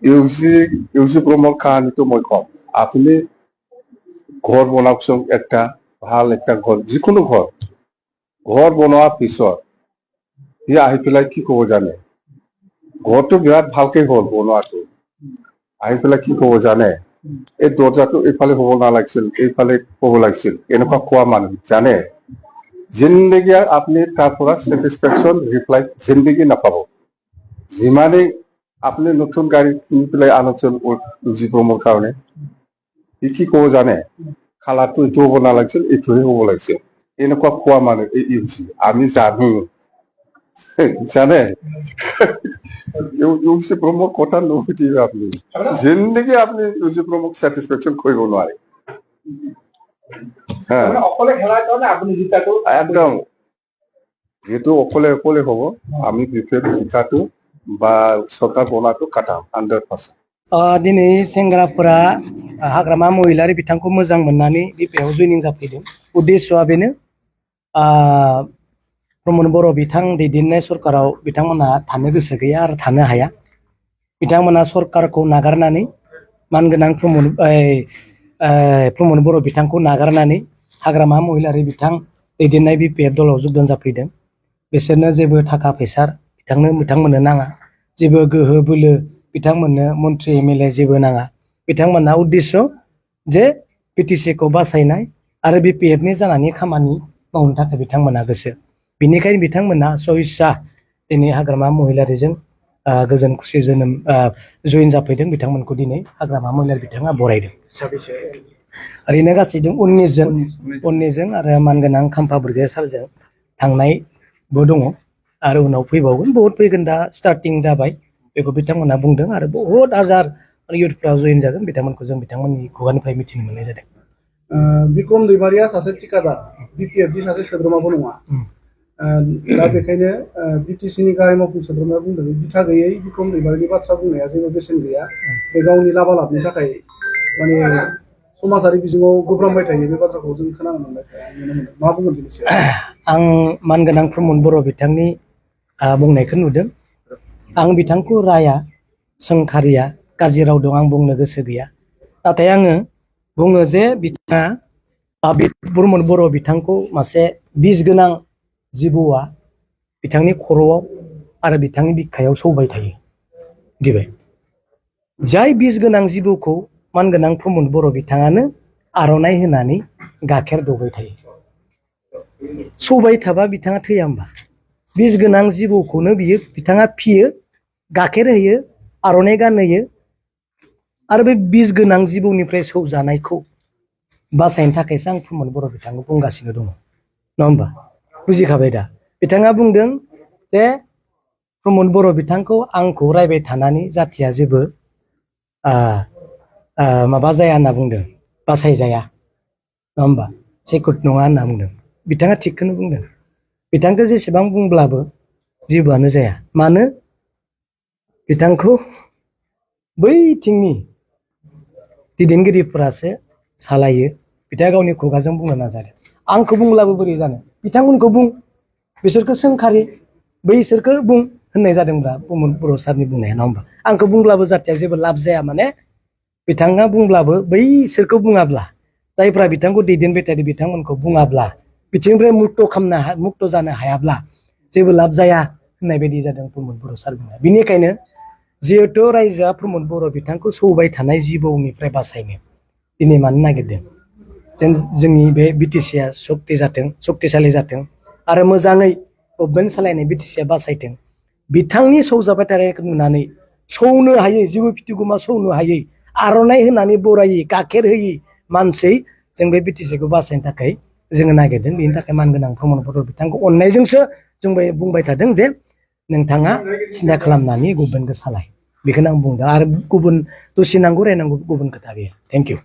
ইউসি ব্রহ্মর কাহিনী তো মই কম। আপনি ঘর বনাওকচোন একটা ভাল একটা ঘর, যিকোনো ঘর বনোৱাৰ পিছত সি আহি পেলাই কি কব জানে? ঘৰটো বিৰাট ভালকে হ'ল বনোৱাটো, আহি পেলাই কি কব জানে? এই দরজাটো এইফালে হব নালাগিছিল, এইফালে হব লাগিছিল, এনেকুৱা কোৱা মানুহ জানে? জিন্দগী আপনি তাৰ পৰা স্যাটিসফ্যাকশন রিপ্লাই জিন্দগী নাপাব। যিমানেই আপনি নতুন গাড়ী কিনি পেলাই আনকচোন ইউসি ব্রহ্মর কাৰণে, সি কি কব জানে? কালাৰটো এইটো হব নালাগিছিল, এইটোহে হব লাগিছিল, এনেকুৱা কোৱা মানুহ এই ইউসি। আমি জানো, জানে? ইউসি ব্রহ্মর কথা নুসুধিব আপনি, জিন্দগী আপনি ইউসি ব্রহ্মক স্যাটিসফ্যাকশন কৰিব নোৱাৰে। হ্যাঁ, অকলে খেলার কারণে আপনি জিতাটো একদম। যেহেতু অকলে অকলে হব, আমি বিপিএফ জিতাটো বা সরকার বনাটো কাটাম 100%। दिनै सेंग्राफोरा हाग्रामा महिलारि बिथांखौ मोजां मोननानै बिपिएफआव जइनिं जाफैदों। उद्देश्यआ बेनो, प्रमद बर' बिथां दैदेननाय सरकाराव बिथांमोनहा थानो गोसो गैया आरो थानो हाया। बिथांमोनहा सरकारखौ नागारनानै मानगोनां प्रमद बर' बिथांखौ नागारनानै हाग्रामा महिलारि बिथां दैदेननाय बिपिएफ दलाव जगदान जाफैदों। बिसोरनो जेबो थाखा फैसा बिथांमोननो नाङा, जेबो गोहो बोलो बिथांमोननो मन्त्रि एमएलए जेबो नाङा। बिथांमोनहा उद्देश्य जे बिटिसिखौ बासायनाय आरो बिपिएफनि जानानै खामानि मावनो थाखाय बिथांमोनहा गोसो। बिनिखायनो बिथांमोनहा सहिस्सा दिनै हाग्रामा महिलारिजों गोजोन खुसि जोनोम जइन जाफैदों। बिथांमोनखौ दिनै हाग्रामा महिलारि बिथाङा बरायदों। ओरैनो गासै 19 जन आरो मानगोनां खाम्फा बरगयारि सारजों थांनायबो दङ आरो उनाव फैबावगोन, बहुत फैगोन। दा स्टार्टिं जाबाय बेखौ बिथांमोनहा बुंदों आरो बहुत हाजार इयुथफ्रा जइन जागोन। बिथांमोनखौ जों बिथांमोननि खुगानिफ्राय मिथिनो मोननाय जादों। बिक्रम दैमारिया सासे थिकादार, बिपिएफनि सासे सोद्रोमाबो नङा। दा बेखायनो बिटिसिनि गाहाय मावफुं सोद्रोमाया बुंदों बिथा गैयै बिक्रम दैमारिनि बाथ्रा बुंनाया जेबो बेसेन गैया। बे गावनि लाबालाबनि थाखाय माने समाजारि बिजोङाव गोब्रामबाय थायो। बे बाथ्राखौ जों खोनानो मोनबाय थाया, नुनो मोनो। मा बुंगोन बेनि सायाव? आं मानगोनां प्रमद बर' बिथांनि बुंनायखौ नुदों। आं बिथांखौ राया, सोंखारिया, गाज्रि राव दं आं बुंनो गोसो गैया। नाथाय आङो बुङो जे बिथाङा प्रमद बर' बिथांखौ मासे बिस गोनां जिबौआ बिथांनि खर'आव आरो बिथांनि बिखायाव सौबाय थायो। दिबाय जाय बिस गोनां जिबौखौ मानगोनां प्रमद बर' बिथाङानो आर'नाइ होनानै गाइखेर दौबाय थायो। सौबाय थाबा बिथाङा थैया होमबा? बिस गोनां जिबौखौनो बिथाङा फियो, गाइखेर होयो, आर'नाइ गानहोयो आरो बे बिस गोनां जिबौनिफ्राय सौजानायखौ बासायनो थाखायसो आं प्रमद बर' बिथांखौ बुंगासिनो दङ, नङा होमबा? बुजिखाबाय दा? बिथाङा बुंदों जे प्रमद बर' बिथांखौ आंखौ रायबाय थानानै जाथिया जेबो माबा जाया होनना बुंदों, बासायजाया, नङा होमबा? सेकुट नङा होनना बुंदों। बिथाङा थिगखौनो बुंदों। बिथांखौ जेसेबां बुंब्लाबो जेबोआनो जाया। मानो? बिथांखौ बैथिंनि दैदेनगिरिफोरासो सालायो। बिथाङा गावनि खुगाजों बुंनो नाजादों। आंखौ बुंब्लाबो बोरै जानो? बिथांमोनखौ बुं, बिसोरखौ सोंखारि, बैसोरखौ बुं होननाय जादोंब्ला प्रमद बर' सारनि बुंनाया, नङा होमबा? आंखौ बुंब्लाबो जाथिया जेबो लाब जाया। माने बिथाङा बुंब्लाबो बैसोरखौ बुङाब्ला, जायफ्रा बिथांखौ दैदेनबाय थादों बिथांमोनखौ बुङाब्ला, बिथिंनिफ्राय मुक्त जानो हायाब्ला जेबो लाब जाया होननाय बायदि जादों प्रमद बर' सार बुंनाया। बिनिखायनो जिहेथु रायजोआ प्रमद बर' बिथांखौ सौबाय थानाय जिबौनिफ्राय बासायनो दिनै मानो नागिरदों? जेन जोंनि बे बिटिसिआ सक्तिशालि जाथों आरो मोजाङै गभर्नमेन्ट सालायनाय बिटिसिआ बासायथों। बिथांनि सौजाबाय थानायखौ नुनानै सौनो हायै, जिबौ फिथिगमा सौनो हायै, आर'नाइ होनानै बरायै, गाइखेर होयै मानसि जों बे बिटिसिखौ बासायनो थाखाय जोङो नागिरदों। बेनि थाखाय मानगोनां प्रमद बर' बिथांखौ अननायजोंसो जों बुंबाय थादों जे नोंथाङा सिन्था खालामनानै गभर्नमेन्टखौ सालाय। बेखौनो आं बुंदों। आरो गुबुन दसे नांगौ रायनांगौ गुबुन खोथा गैया। Thank you.